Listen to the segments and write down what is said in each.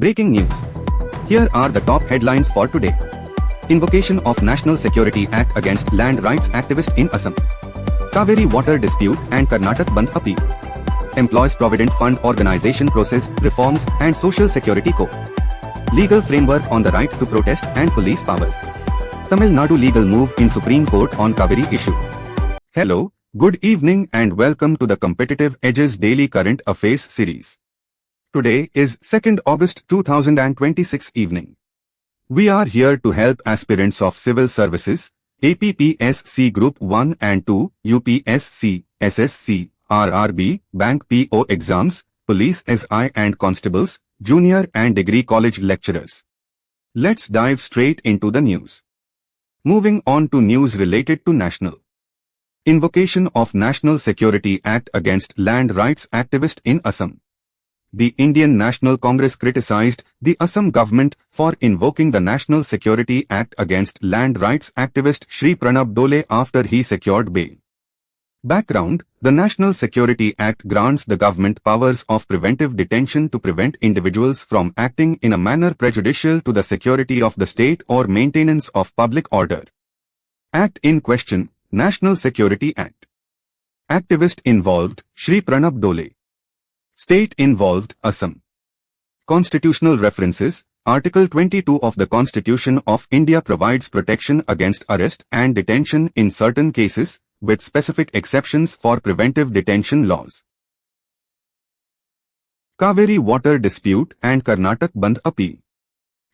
Breaking news. Here are the top headlines for today. Invocation of National Security Act against land rights activist in Assam. Cauvery water dispute and Karnataka Bandh appeal. Employees Provident Fund Organization process, reforms and Social Security Code. Legal framework on the right to protest and police power. Tamil Nadu legal move in Supreme Court on Cauvery issue. Hello, good evening and welcome to the Competitive Edge's Daily Current Affairs series. Today is 2nd August 2026 evening. We are here to help aspirants of civil services, APPSC Group 1 and 2, UPSC, SSC, RRB, Bank PO exams, Police SI and Constables, Junior and Degree College lecturers. Let's dive straight into the news. Moving on to news related to national. Invocation of National Security Act against land rights activist in Assam. The Indian National Congress criticized the Assam government for invoking the National Security Act against land rights activist Sri Pranab Doley after he secured bail. Background: the National Security Act grants the government powers of preventive detention to prevent individuals from acting in a manner prejudicial to the security of the state or maintenance of public order. Act in question: National Security Act. Activist involved: Sri Pranab Doley. State involved: Assam. Constitutional references: Article 22 of the Constitution of India provides protection against arrest and detention in certain cases, with specific exceptions for preventive detention laws. Cauvery water dispute and Karnataka Bandh appeal.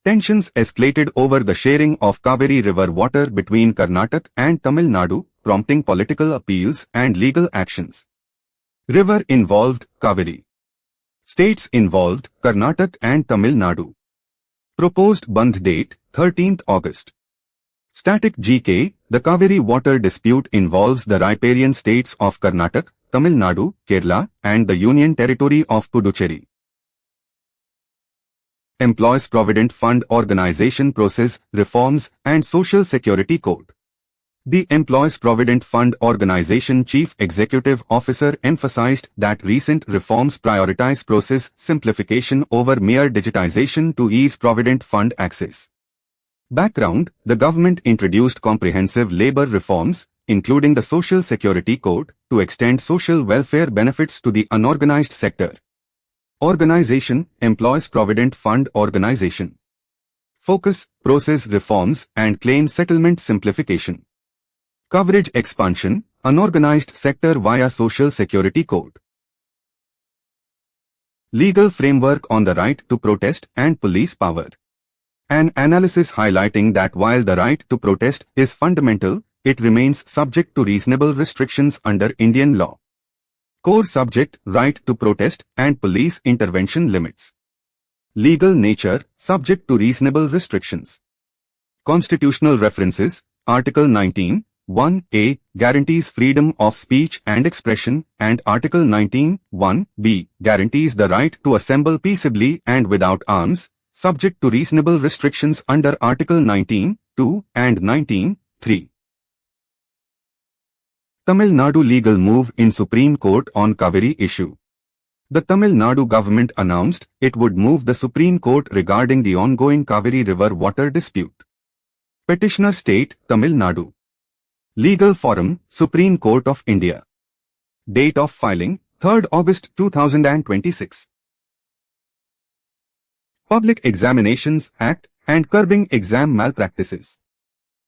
Tensions escalated over the sharing of Cauvery river water between Karnataka and Tamil Nadu, prompting political appeals and legal actions. River involved: Cauvery. States involved: Karnataka and Tamil Nadu. Proposed Bandh date: 13th August. Static GK: the Cauvery water dispute involves the riparian states of Karnataka, Tamil Nadu, Kerala, and the Union Territory of Puducherry. Employees Provident Fund Organization process, reforms, and Social Security Code. The Employees Provident Fund Organization Chief Executive Officer emphasized that recent reforms prioritize process simplification over mere digitization to ease Provident Fund access. Background: the government introduced comprehensive labor reforms, including the Social Security Code, to extend social welfare benefits to the unorganized sector. Organization: Employees Provident Fund Organization. Focus: process reforms and claim settlement simplification. Coverage expansion: unorganized sector via Social Security Code. Legal framework on the right to protest and police power. An analysis highlighting that while the right to protest is fundamental, it remains subject to reasonable restrictions under Indian law. Core subject: right to protest and police intervention limits. Legal nature: subject to reasonable restrictions. Constitutional references: Article 19, 1A, guarantees freedom of speech and expression, and Article 19, 1B, guarantees the right to assemble peaceably and without arms, subject to reasonable restrictions under Article 19, 2 and 19, 3. Tamil Nadu legal move in Supreme Court on Cauvery issue. The Tamil Nadu government announced it would move the Supreme Court regarding the ongoing Cauvery river water dispute. Petitioner state: Tamil Nadu. Legal forum: Supreme Court of India. Date of filing: 3rd August 2026. Public Examinations Act and curbing exam malpractices.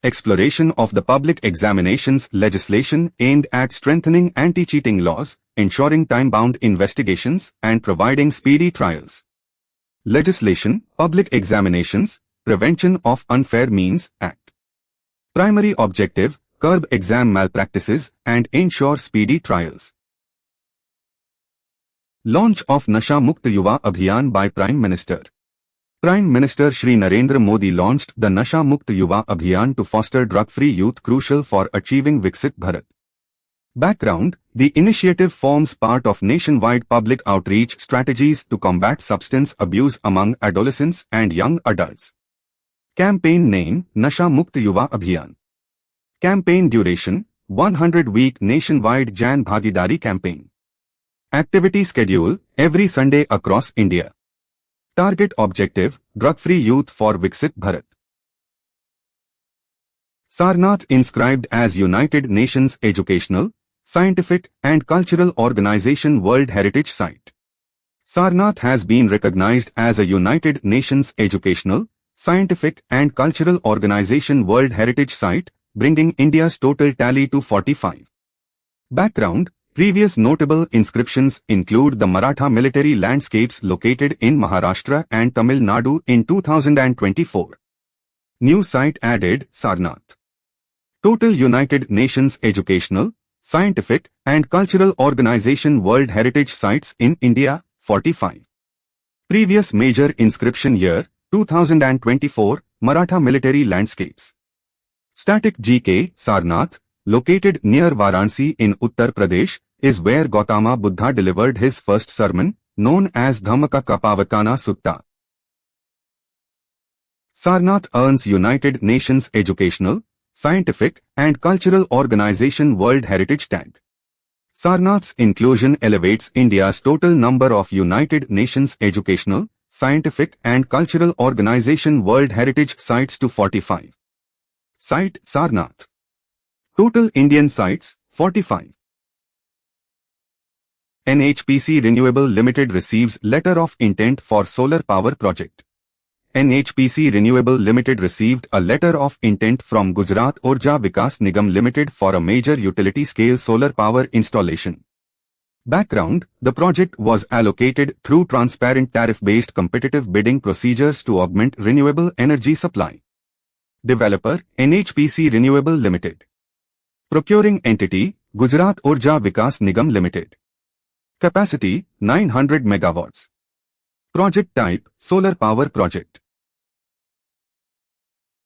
Exploration of the public examinations legislation aimed at strengthening anti-cheating laws, ensuring time-bound investigations, and providing speedy trials. Legislation: Public Examinations, Prevention of Unfair Means Act. Primary objective: curb exam malpractices and ensure speedy trials. Launch of Nasha Mukt Yuva Abhiyan by Prime Minister. Prime Minister Shri Narendra Modi launched the Nasha Mukt Yuva Abhiyan to foster drug-free youth, crucial for achieving Viksit Bharat. Background: the initiative forms part of nationwide public outreach strategies to combat substance abuse among adolescents and young adults. Campaign name: Nasha Mukt Yuva Abhiyan. Campaign duration: 100-week nationwide Jan Bhagidari campaign. Activity schedule: every Sunday across India. Target objective, drug-free youth for Viksit Bharat. Sarnath inscribed as United Nations Educational, Scientific and Cultural Organization World Heritage Site. Sarnath has been recognized as a United Nations Educational, Scientific and Cultural Organization World Heritage Site, bringing India's total tally to 45. Background: previous notable inscriptions include the Maratha military landscapes located in Maharashtra and Tamil Nadu in 2024. New site added, Sarnath. Total United Nations Educational, Scientific and Cultural Organization World Heritage Sites in India, 45. Previous major inscription year, 2024, Maratha military landscapes. Static GK, Sarnath, located near Varanasi in Uttar Pradesh, is where Gautama Buddha delivered his first sermon, known as Dhammaka Kapavatana Sutta. Sarnath earns United Nations Educational, Scientific and Cultural Organization World Heritage Tag. Sarnath's inclusion elevates India's total number of United Nations Educational, Scientific and Cultural Organization World Heritage Sites to 45. Site Sarnath. Total Indian sites, 45. NHPC Renewable Limited receives Letter of Intent for Solar Power Project. NHPC Renewable Limited received a letter of intent from Gujarat Urja Vikas Nigam Limited for a major utility-scale solar power installation. Background: the project was allocated through transparent tariff-based competitive bidding procedures to augment renewable energy supply. Developer: NHPC Renewable Limited. Procuring entity: Gujarat Urja Vikas Nigam Limited. Capacity: 900 megawatts. Project type: solar power project.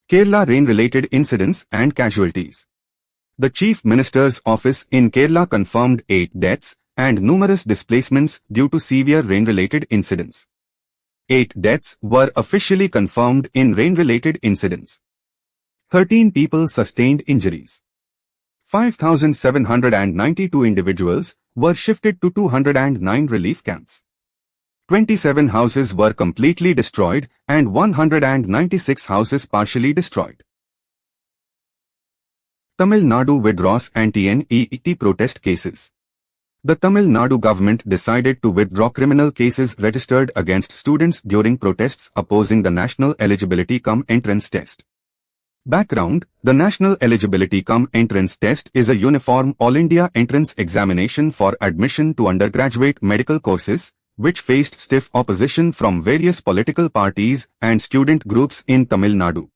Kerala rain-related incidents and casualties. The Chief Minister's office in Kerala confirmed 8 deaths and numerous displacements due to severe rain-related incidents. 8 deaths were officially confirmed in rain-related incidents. 13 people sustained injuries. 5,792 individuals were shifted to 209 relief camps. 27 houses were completely destroyed and 196 houses partially destroyed. Tamil Nadu withdraws anti-NEET protest cases. The Tamil Nadu government decided to withdraw criminal cases registered against students during protests opposing the National Eligibility Cum Entrance Test. Background: the National Eligibility Cum Entrance Test is a uniform all-India entrance examination for admission to undergraduate medical courses, which faced stiff opposition from various political parties and student groups in Tamil Nadu.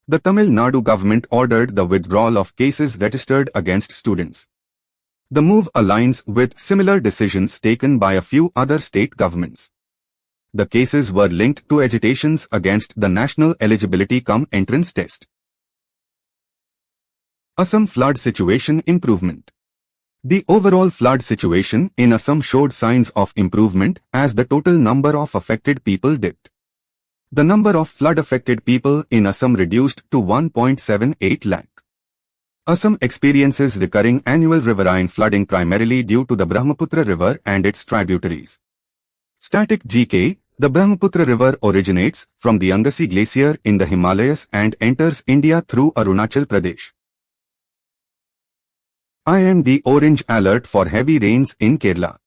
The Tamil Nadu government ordered the withdrawal of cases registered against students. The move aligns with similar decisions taken by a few other state governments. The cases were linked to agitations against the National Eligibility Cum Entrance Test. Assam flood situation improvement. The overall flood situation in Assam showed signs of improvement as the total number of affected people dipped. The number of flood-affected people in Assam reduced to 1.78 lakh. Assam experiences recurring annual riverine flooding primarily due to the Brahmaputra River and its tributaries. Static GK: the Brahmaputra River originates from the Angassi Glacier in the Himalayas and enters India through Arunachal Pradesh. IMD orange alert for heavy rains in Kerala.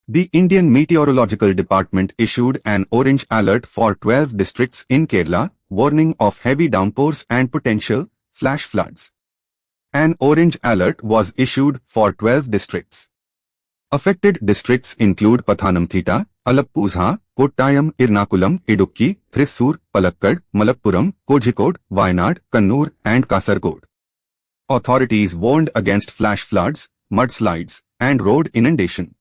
The Indian Meteorological Department issued an orange alert for 12 districts in Kerala, warning of heavy downpours and potential flash floods. An orange alert was issued for 12 districts. Affected districts include Pathanamthitta, Alappuzha, Kottayam, Ernakulam, Idukki, Thrissur, Palakkad, Malappuram, Kozhikode, Wayanad, Kannur and Kasaragod. Authorities warned against flash floods, mudslides, and road inundation.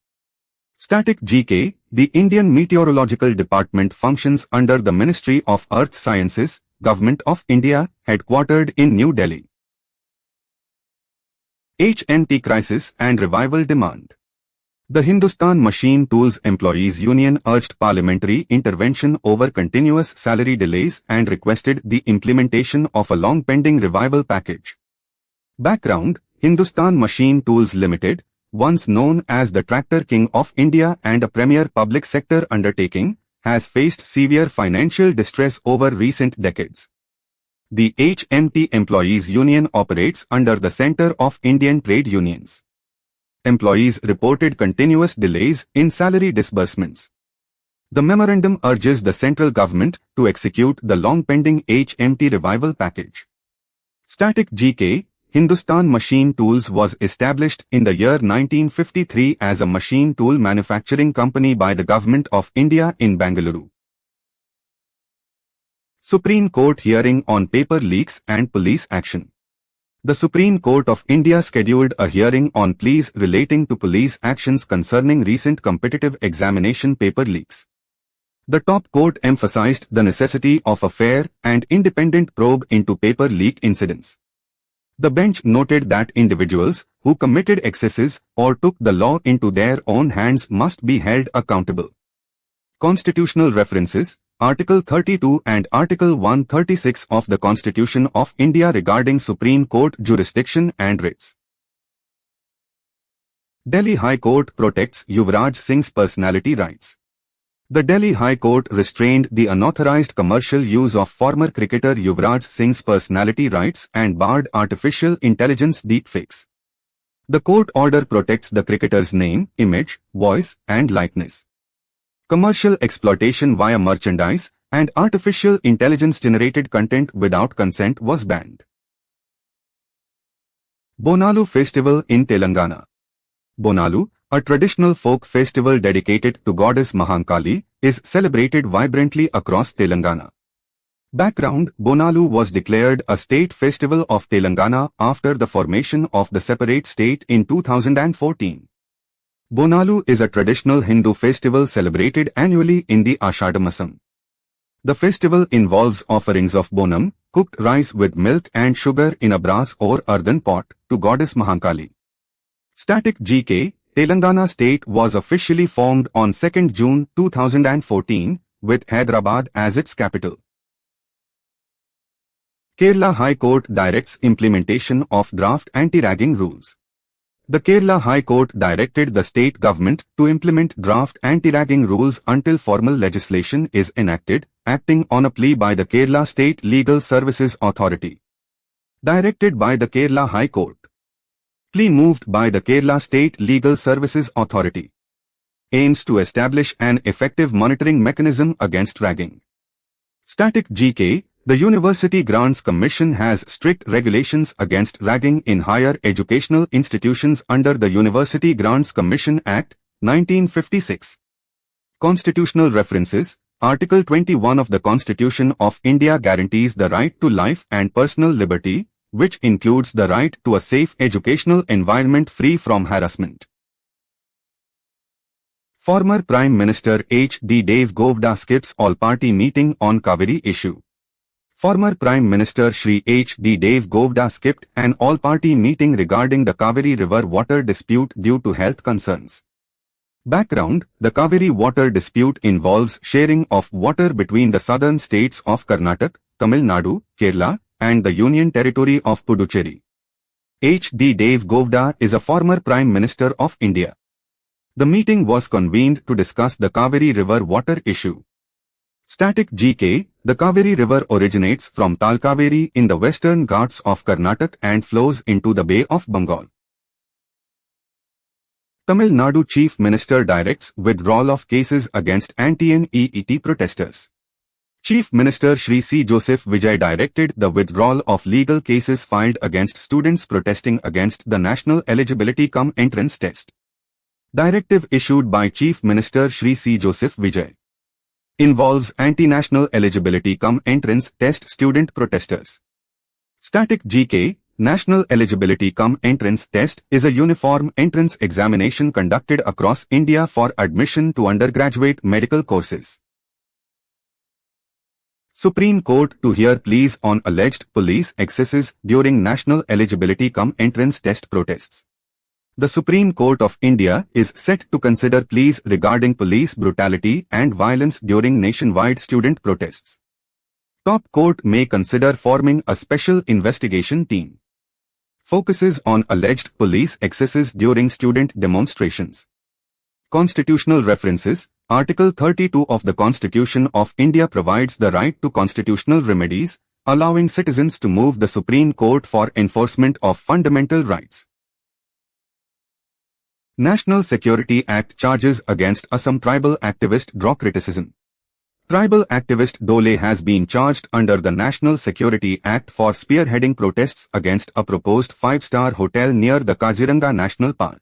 Static GK: the Indian Meteorological Department functions under the Ministry of Earth Sciences, Government of India, headquartered in New Delhi. HNT crisis and revival demand. The Hindustan Machine Tools Employees Union urged parliamentary intervention over continuous salary delays and requested the implementation of a long-pending revival package. Background: Hindustan Machine Tools Limited, once known as the Tractor King of India and a premier public sector undertaking, has faced severe financial distress over recent decades. The HMT Employees Union operates under the Center of Indian Trade Unions. Employees reported continuous delays in salary disbursements. The memorandum urges the central government to execute the long-pending HMT revival package. Static GK, Hindustan Machine Tools was established in the year 1953 as a machine tool manufacturing company by the Government of India in Bengaluru. Supreme Court hearing on paper leaks and police action. The Supreme Court of India scheduled a hearing on pleas relating to police actions concerning recent competitive examination paper leaks. The top court emphasized the necessity of a fair and independent probe into paper leak incidents. The bench noted that individuals who committed excesses or took the law into their own hands must be held accountable. Constitutional references, Article 32 and Article 136 of the Constitution of India regarding Supreme Court jurisdiction and writs. Delhi High Court protects Yuvraj Singh's personality rights. The Delhi High Court restrained the unauthorized commercial use of former cricketer Yuvraj Singh's personality rights and barred artificial intelligence deepfakes. The court order protects the cricketer's name, image, voice, and likeness. Commercial exploitation via merchandise and artificial intelligence-generated content without consent was banned. Bonalu Festival in Telangana. Bonalu, a traditional folk festival dedicated to goddess Mahankali, is celebrated vibrantly across Telangana. Background: Bonalu was declared a state festival of Telangana after the formation of the separate state in 2014. Bonalu is a traditional Hindu festival celebrated annually in the Ashadhamasam. The festival involves offerings of bonam, cooked rice with milk and sugar in a brass or earthen pot, to goddess Mahankali. Static GK, Telangana state was officially formed on 2nd June 2014, with Hyderabad as its capital. Kerala High Court directs implementation of draft anti-ragging rules. The Kerala High Court directed the state government to implement draft anti-ragging rules until formal legislation is enacted, acting on a plea by the Kerala State Legal Services Authority. Directed by the Kerala High Court. Plea moved by the Kerala State Legal Services Authority. Aims to establish an effective monitoring mechanism against ragging. Static GK, the University Grants Commission has strict regulations against ragging in higher educational institutions under the University Grants Commission Act, 1956. Constitutional references, Article 21 of the Constitution of India guarantees the right to life and personal liberty, which includes the right to a safe educational environment free from harassment. Former Prime Minister H.D. Deve Gowda skips all-party meeting on Cauvery issue. Former Prime Minister Sri H.D. Deve Gowda skipped an all-party meeting regarding the Cauvery River water dispute due to health concerns. Background: the Cauvery water dispute involves sharing of water between the southern states of Karnataka, Tamil Nadu, Kerala, and the Union Territory of Puducherry. H.D. Deve Gowda is a former Prime Minister of India. The meeting was convened to discuss the Cauvery River water issue. Static GK, the Cauvery River originates from Talkaveri in the western Ghats of Karnataka and flows into the Bay of Bengal. Tamil Nadu Chief Minister directs withdrawal of cases against anti-NEET protesters. Chief Minister Sri C. Joseph Vijay directed the withdrawal of legal cases filed against students protesting against the National Eligibility Cum Entrance Test. Directive issued by Chief Minister Sri C. Joseph Vijay. Involves anti-national eligibility cum entrance test student protesters. Static GK, National Eligibility cum Entrance Test is a uniform entrance examination conducted across India for admission to undergraduate medical courses. Supreme Court to hear pleas on alleged police excesses during National Eligibility cum Entrance Test protests. The Supreme Court of India is set to consider pleas regarding police brutality and violence during nationwide student protests. Top court may consider forming a special investigation team. Focuses on alleged police excesses during student demonstrations. Constitutional references, Article 32 of the Constitution of India provides the right to constitutional remedies, allowing citizens to move the Supreme Court for enforcement of fundamental rights. National Security Act charges against Assam tribal activist draw criticism. Tribal activist Doley has been charged under the National Security Act for spearheading protests against a proposed five-star hotel near the Kaziranga National Park.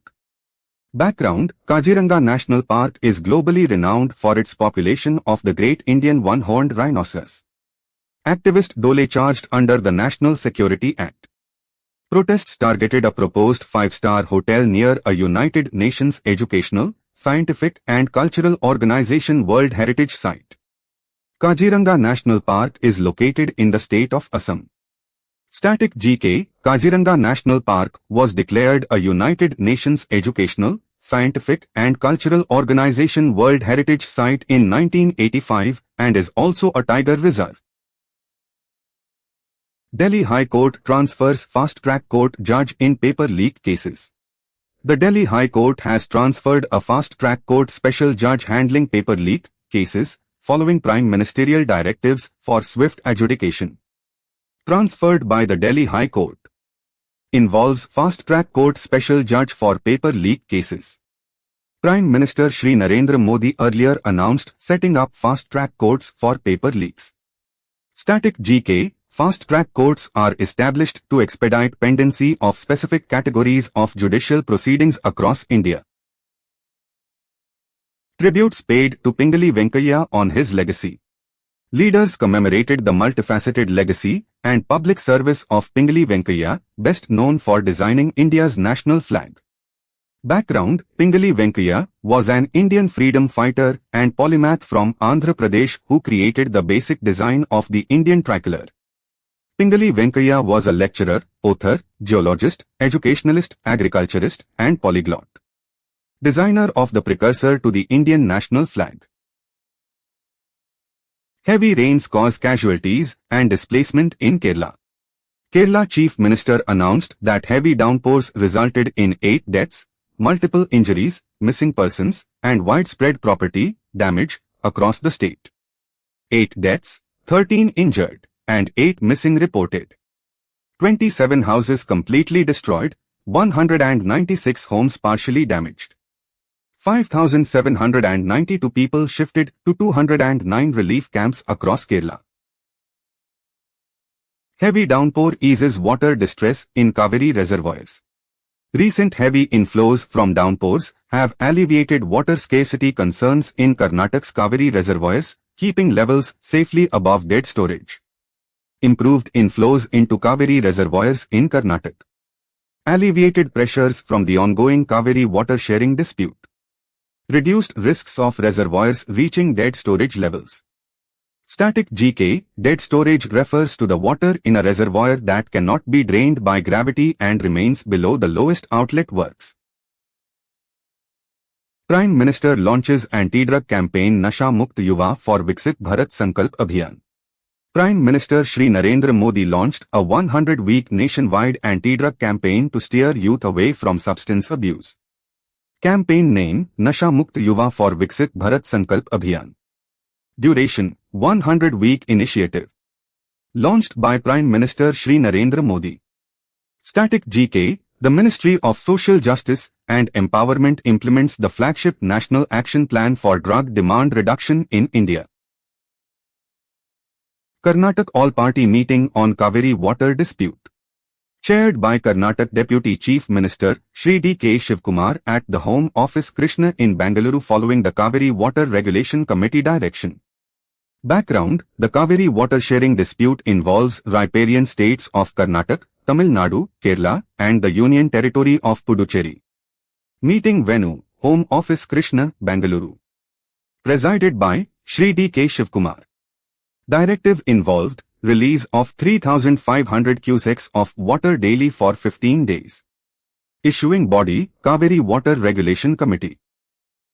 Background: Kaziranga National Park is globally renowned for its population of the great Indian one-horned rhinoceros. Activist Doley charged under the National Security Act. Protests targeted a proposed five-star hotel near a United Nations educational, scientific and cultural organization World Heritage Site. Kaziranga National Park is located in the state of Assam. Static GK, Kaziranga National Park was declared a United Nations educational, scientific and cultural organization World Heritage Site in 1985 and is also a tiger reserve. Delhi High Court transfers fast-track court judge in paper leak cases. The Delhi High Court has transferred a fast-track court special judge handling paper leak cases following Prime Ministerial directives for swift adjudication. Transferred by the Delhi High Court. Involves fast-track court special judge for paper leak cases. Prime Minister Sri Narendra Modi earlier announced setting up fast-track courts for paper leaks. Static GK, fast-track courts are established to expedite pendency of specific categories of judicial proceedings across India. Tributes paid to Pingali Venkaiah on his legacy. Leaders commemorated the multifaceted legacy and public service of Pingali Venkaiah, best known for designing India's national flag. Background: Pingali Venkaiah was an Indian freedom fighter and polymath from Andhra Pradesh who created the basic design of the Indian tricolor. Pingali Venkaiah was a lecturer, author, geologist, educationalist, agriculturist, and polyglot. Designer of the precursor to the Indian national flag. Heavy rains cause casualties and displacement in Kerala. Kerala Chief Minister announced that heavy downpours resulted in 8 deaths, multiple injuries, missing persons, and widespread property damage across the state. 8 deaths, 13 injured, and 8 missing reported. 27 houses completely destroyed, 196 homes partially damaged. 5,792 people shifted to 209 relief camps across Kerala. Heavy downpour eases water distress in Cauvery reservoirs. Recent heavy inflows from downpours have alleviated water scarcity concerns in Karnataka's Cauvery reservoirs, keeping levels safely above dead storage. Improved inflows into Cauvery reservoirs in Karnataka. Alleviated pressures from the ongoing Cauvery water sharing dispute. Reduced risks of reservoirs reaching dead storage levels. Static GK, dead storage refers to the water in a reservoir that cannot be drained by gravity and remains below the lowest outlet works. Prime Minister launches anti-drug campaign Nasha Mukt Yuva for Viksit Bharat Sankalp Abhiyan. Prime Minister Shri Narendra Modi launched a 100-week nationwide anti-drug campaign to steer youth away from substance abuse. Campaign name: Nasha Mukt Yuva for Viksit Bharat Sankalp Abhiyan. Duration: 100-week initiative. Launched by Prime Minister Shri Narendra Modi. Static GK, the Ministry of Social Justice and Empowerment implements the flagship National Action Plan for Drug Demand Reduction in India. Karnataka All-Party Meeting on Cauvery Water Dispute. Chaired by Karnataka Deputy Chief Minister Shri D.K. Shivkumar at the Home Office Krishna in Bangalore following the Cauvery Water Regulation Committee direction. Background: the Cauvery water sharing dispute involves riparian states of Karnataka, Tamil Nadu, Kerala, and the Union Territory of Puducherry. Meeting venue: Home Office Krishna, Bangalore. Presided by Shri D.K. Shivkumar. Directive involved release of 3,500 cusecs of water daily for 15 days. Issuing body: Cauvery Water Regulation Committee.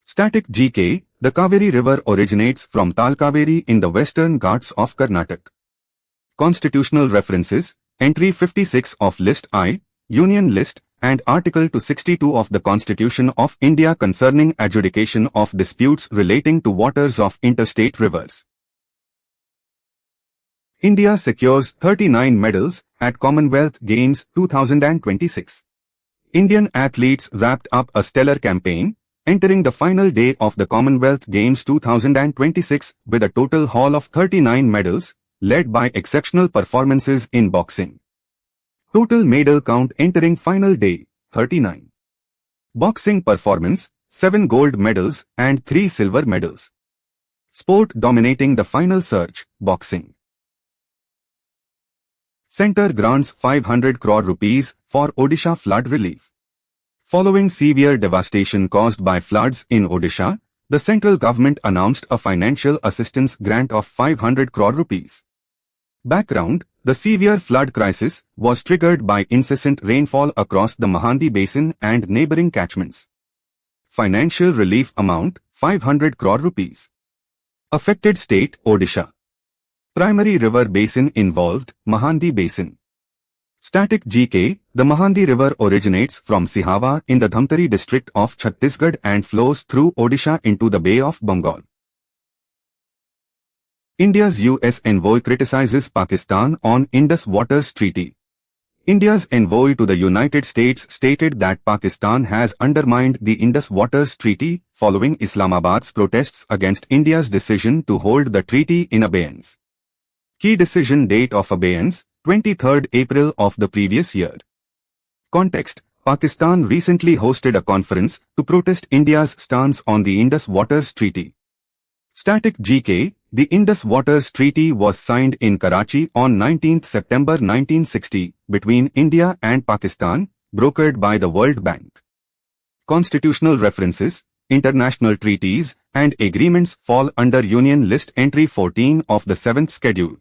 Static GK, the Cauvery River originates from Talkaveri in the western Ghats of Karnataka. Constitutional references: Entry 56 of List I, Union List, and Article 262 of the Constitution of India concerning adjudication of disputes relating to waters of interstate rivers. India secures 39 medals at Commonwealth Games 2026. Indian athletes wrapped up a stellar campaign, entering the final day of the Commonwealth Games 2026 with a total haul of 39 medals, led by exceptional performances in boxing. Total medal count entering final day, 39. Boxing performance, 7 gold medals and 3 silver medals. Sport dominating the final surge, boxing. Centre grants 500 crore rupees for Odisha flood relief. Following severe devastation caused by floods in Odisha, the central government announced a financial assistance grant of 500 crore rupees. Background: the severe flood crisis was triggered by incessant rainfall across the Mahanadi Basin and neighbouring catchments. Financial relief amount, 500 crore rupees. Affected state, Odisha. Primary river basin involved, Mahanadi Basin. Static GK: the Mahanadi River originates from Sihava in the Dhamtari district of Chhattisgarh and flows through Odisha into the Bay of Bengal. India's US envoy criticizes Pakistan on Indus Waters Treaty. India's envoy to the United States stated that Pakistan has undermined the Indus Waters Treaty following Islamabad's protests against India's decision to hold the treaty in abeyance. Key decision date of abeyance, 23rd April of the previous year. Context: Pakistan recently hosted a conference to protest India's stance on the Indus Waters Treaty. Static GK: the Indus Waters Treaty was signed in Karachi on 19 September 1960 between India and Pakistan, brokered by the World Bank. Constitutional references, international treaties, and agreements fall under Union List Entry 14 of the 7th Schedule.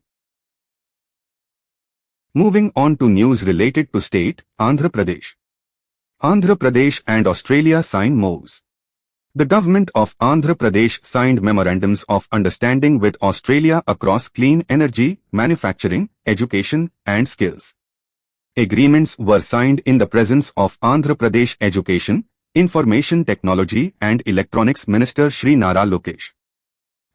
Moving on to news related to state, Andhra Pradesh. Andhra Pradesh and Australia sign MOUs. The government of Andhra Pradesh signed memorandums of understanding with Australia across clean energy, manufacturing, education, and skills. Agreements were signed in the presence of Andhra Pradesh Education, Information Technology and Electronics Minister Sri Nara Lokesh.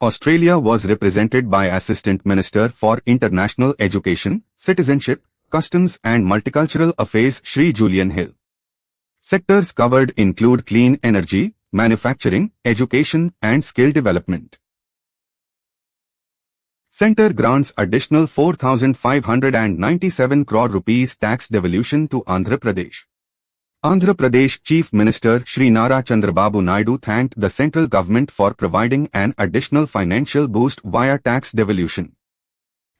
Australia was represented by Assistant Minister for International Education, Citizenship, Customs and Multicultural Affairs Sri Julian Hill. Sectors covered include clean energy, manufacturing, education and skill development. Centre grants additional 4,597 crore rupees tax devolution to Andhra Pradesh. Andhra Pradesh Chief Minister Sri Nara Chandrababu Naidu thanked the central government for providing an additional financial boost via tax devolution.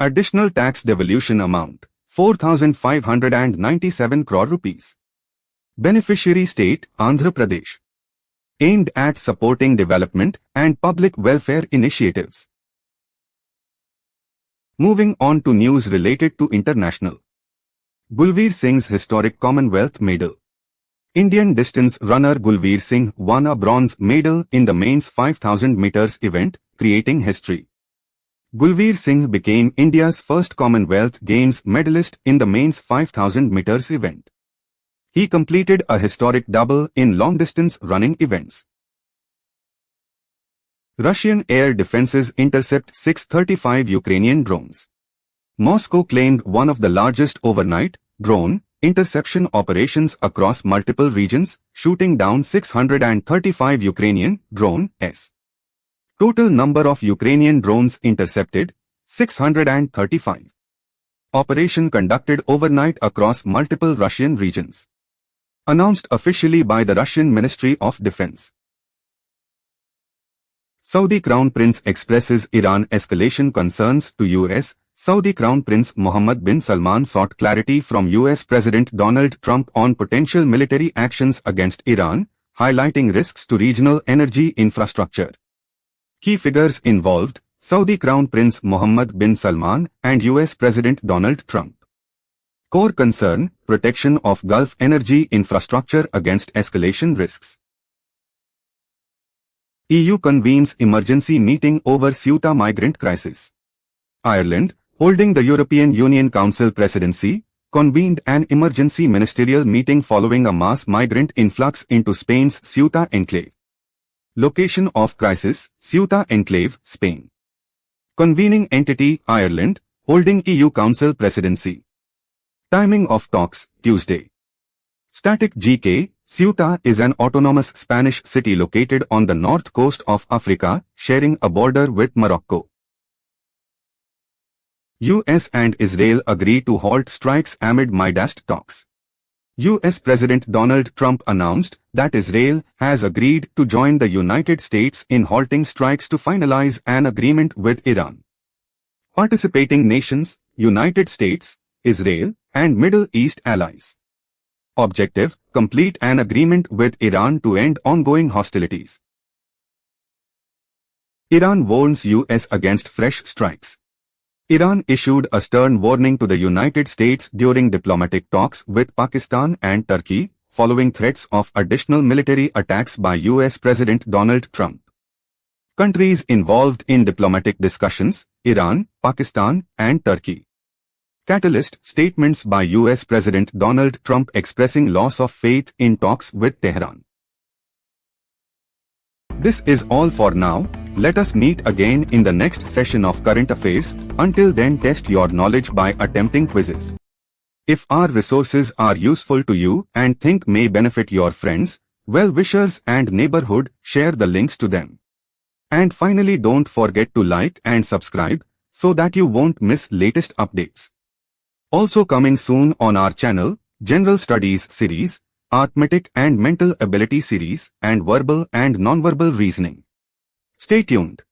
Additional tax devolution amount, 4,597 crore rupees. Beneficiary state, Andhra Pradesh. Aimed at supporting development and public welfare initiatives. Moving on to news related to international. Gulveer Singh's historic Commonwealth medal. Indian distance runner Gulveer Singh won a bronze medal in the men's 5,000 meters event, creating history. Gulveer Singh became India's first Commonwealth Games medalist in the men's 5,000 meters event. He completed a historic double in long-distance running events. Russian air defenses intercept 635 Ukrainian drones. Moscow claimed one of the largest overnight drone interception operations across multiple regions, shooting down 635 Ukrainian drones. Total number of Ukrainian drones intercepted, 635. Operation conducted overnight across multiple Russian regions. Announced officially by the Russian Ministry of Defense. Saudi Crown Prince expresses Iran escalation concerns to US. Saudi Crown Prince Mohammed bin Salman sought clarity from US President Donald Trump on potential military actions against Iran, highlighting risks to regional energy infrastructure. Key figures involved: Saudi Crown Prince Mohammed bin Salman and US President Donald Trump. Core concern: protection of Gulf energy infrastructure against escalation risks. EU convenes emergency meeting over Ceuta migrant crisis. Ireland, holding the European Union Council presidency, convened an emergency ministerial meeting following a mass migrant influx into Spain's Ceuta enclave. Location of crisis, Ceuta enclave, Spain. Convening entity, Ireland, holding EU Council presidency. Timing of talks, Tuesday. Static GK, Ceuta is an autonomous Spanish city located on the north coast of Africa, sharing a border with Morocco. US and Israel agree to halt strikes amid Middle East talks. US President Donald Trump announced that Israel has agreed to join the United States in halting strikes to finalize an agreement with Iran. Participating nations, United States, Israel, and Middle East allies. Objective, complete an agreement with Iran to end ongoing hostilities. Iran warns US against fresh strikes. Iran issued a stern warning to the United States during diplomatic talks with Pakistan and Turkey, following threats of additional military attacks by US President Donald Trump. Countries involved in diplomatic discussions, Iran, Pakistan, and Turkey. Catalyst statements by US President Donald Trump expressing loss of faith in talks with Tehran. This is all for now. Let us meet again in the next session of Current Affairs. Until then, test your knowledge by attempting quizzes. If our resources are useful to you and think may benefit your friends, well-wishers and neighborhood, share the links to them. And finally, don't forget to like and subscribe so that you won't miss latest updates. Also coming soon on our channel, General Studies series, Arithmetic and Mental Ability series, and Verbal and Nonverbal Reasoning. Stay tuned.